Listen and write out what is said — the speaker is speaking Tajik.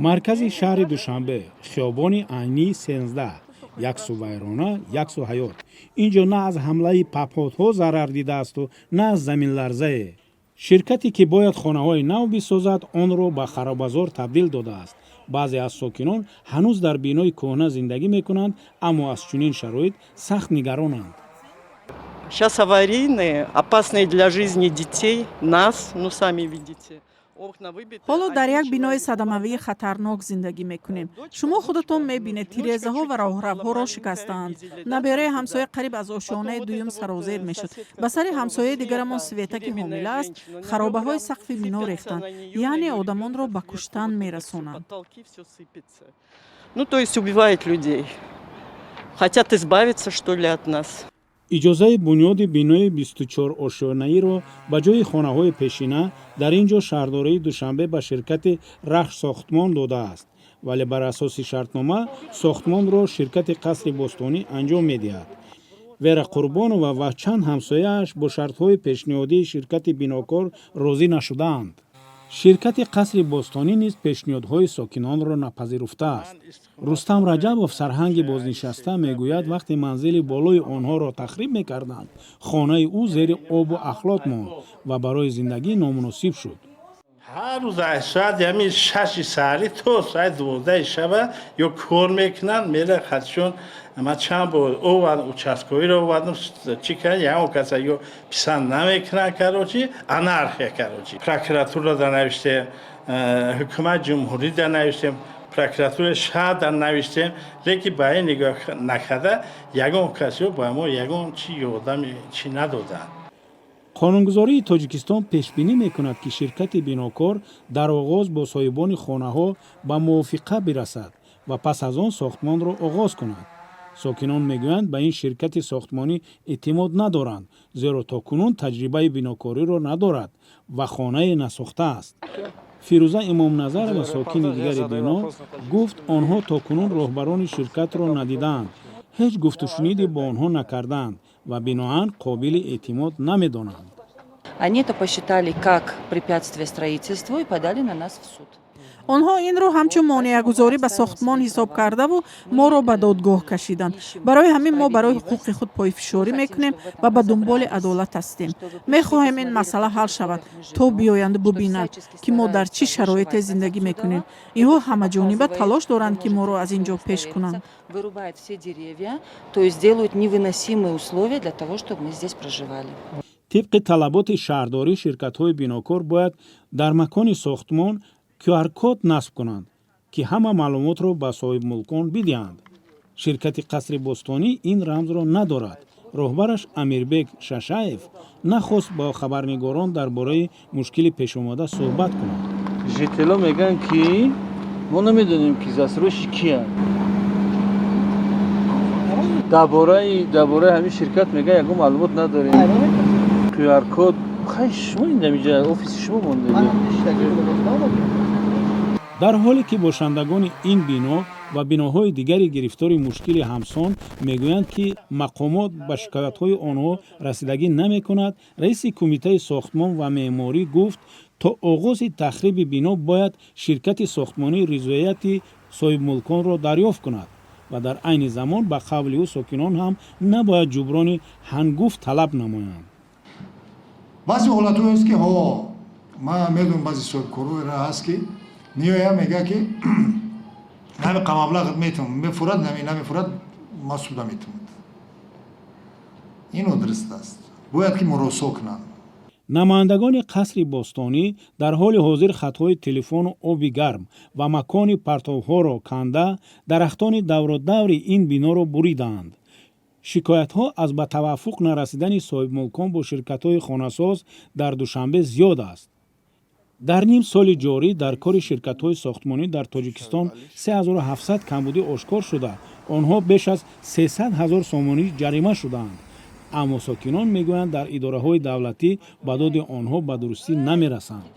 маркази шаҳри душанбе, хиёбони айнӣ 13, як су вайрона, як су ҳаёт. Инҷо на аз ҳамлаи папотҳо зарар дидаасту на аз заминларзае. ширкате ки бояд хонаҳои нав бисозад онро ба харобазор табдил додааст. баъзе аз сокинон ҳанӯз дар бинои кӯҳна зиндагӣ мекунанд, аммо аз чунин шароит сахт нигаронанд. Сейчас аварийные, опасные для жизни детей, нас, ну сами видите. ҳоло дар як бинои садамавии хатарнок зиндагӣ мекунем. шумо худатон мебинед тирезаҳо ва роҳравҳоро шикастаанд. набераи ҳамсоя қариб аз ошёнаи дуюм сарозер мешуд. ба сари ҳамсояи дигарамон Света ки ҳомила аст, харобаҳои сақфи бино рехтанд, яъне одамонро ба куштан мерасонанд. Ну то есть убивает людей. Хотят избавиться что ли от нас. иҷозаи бунёди бинои 24 ошёнаиро ба ҷои хонаҳои пешина дар ин ҷо шаҳрдории Душанбе ба ширкати Рахш сохтмон додааст, вале бар асоси шартнома сохтмонро ширкати Қасри Бостонӣ анҷом медиҳад. Вера Қурбонова ва чанд ҳамсояаш бо шартҳои пешниҳодии ширкати бинокор розӣ нашудаанд. ширкати Қасри Бостонӣ низ пешниҳодҳои сокинонро напазируфтааст. Рустам Раҷабов, сарҳанги бознишаста, мегӯяд вақте манзили болои онҳоро тахриб мекарданд, хонаи ӯ зери обу ахлот монд ва барои зиндагӣ номуносиб шуд. ҳар рӯз соат ями 6 саҳри то соат 12 шаба ё кор мекунанд, мера хатшон ама чанд бор ован участковиро овардам чӣ кардам ягон каса ё писанд намекунанд карочи анархия карочи прокуратура дар навиштем, ҳукумат ҷумҳурӣ дар навиштем, прокуратураи шаҳр дар навиштем, лекин ба ин нигоҳ накарда ягон касо ба мо ягон чӣ ёрдами чӣ надоданд. қонунгузории Тоҷикистон пешбинӣ мекунад ки ширкати бинокор дар оғоз бо соҳибони хонаҳо ба мувофиқа бирасад ва пас аз он сохтмонро оғоз кунад. сокинон мегӯянд ба ин ширкати сохтмонӣ эътимод надоранд, зеро то кунун таҷрибаи бинокориро надорад ва хонае насохтааст. фирӯза имомназарова, сокини дигари бино, гуфт онҳо то кунун роҳбарони ширкатро надидаанд, ҳеҷ гуфтушуниде бо онҳо накарданд ва биноан қобили эътимод намедонанд. Они это посчитали как препятствие строительству и подали на нас в суд. онҳо инро ҳамчун монеагузорӣ ба сохтмон ҳисоб кардаву моро ба додгоҳ кашиданд. барои ҳамин мо барои ҳуқуқи худ пойфишорӣ мекунем ва ба дунболи адолат ҳастем. мехоҳем ин масъала ҳал шавад, то биёянд бубинанд ки мо дар чӣ шароите зиндагӣ мекунем. инҳо ҳамаҷониба талош доранд ки моро аз ин ҷо пеш кунанд. Вырубают все деревья, то есть делают невыносимые условия для того, чтобы мы здесь проживали. тибқи талаботи шаҳрдорӣ ширкатҳои бинокор бояд дар макони сохтмон QR-код насб кунанд ки ҳама маълумотро ба соҳибмулкон бидиҳанд. ширкати Қасри Бостонӣ ин рамзро надорад. роҳбараш Амирбек Шашаев нахост бо хабарнигорон дар бораи мушкили пешомада суҳбат кунад. житело мегӯянд ки мо намедонем ки застройши киянд. дар бораи ҳамин ширкат мегӯянд ягон маълумот надорем. QR-код хай шумо инҷа офиси шумо мондед. дар ҳоле ки бошандагони ин бино ва биноҳои дигари гирифтори мушкили ҳамсон мегӯянд ки мақомот ба шикоятҳои онҳо расидагӣ намекунад, раиси кумитаи сохтмон ва меъморӣ гуфт, то оғози тахриби бино бояд ширкати сохтмонӣ ризояти соҳибмулконро дарёфт кунад ва дар айни замон ба қавли ӯ сокинон ҳам набояд ҷуброни ҳангуфт талаб намоянд. баъзе ҳолатҳоест ки ман медонам баъзи соҳибкорҳоеро ҳаст ки меоя мега ки нами қамаблағ метавон мефурад намефурад ма суда метавон. ино дуруст аст. бояд ки муросо кунанд. намояндагони Қасри Бостонӣ дар ҳоли ҳозир хатҳои телефону оби гарм ва макони партовҳоро канда дарахтони давродаври ин биноро буридаанд. шикоятҳо аз ба таваффуқ нарасидани соҳибмулкон бо ширкатҳои хонасоз дар Душанбе зиёд аст. дар ним соли ҷорӣ дар кори ширкатҳои сохтмонӣ дар Тоҷикистон 3700 камбудӣ ошкор шуда, онҳо беш аз 300 000 сомонӣ ҷарима шудаанд. аммо сокинон мегӯянд дар идораҳои давлатӣ ба доди онҳо ба дурустӣ намерасанд.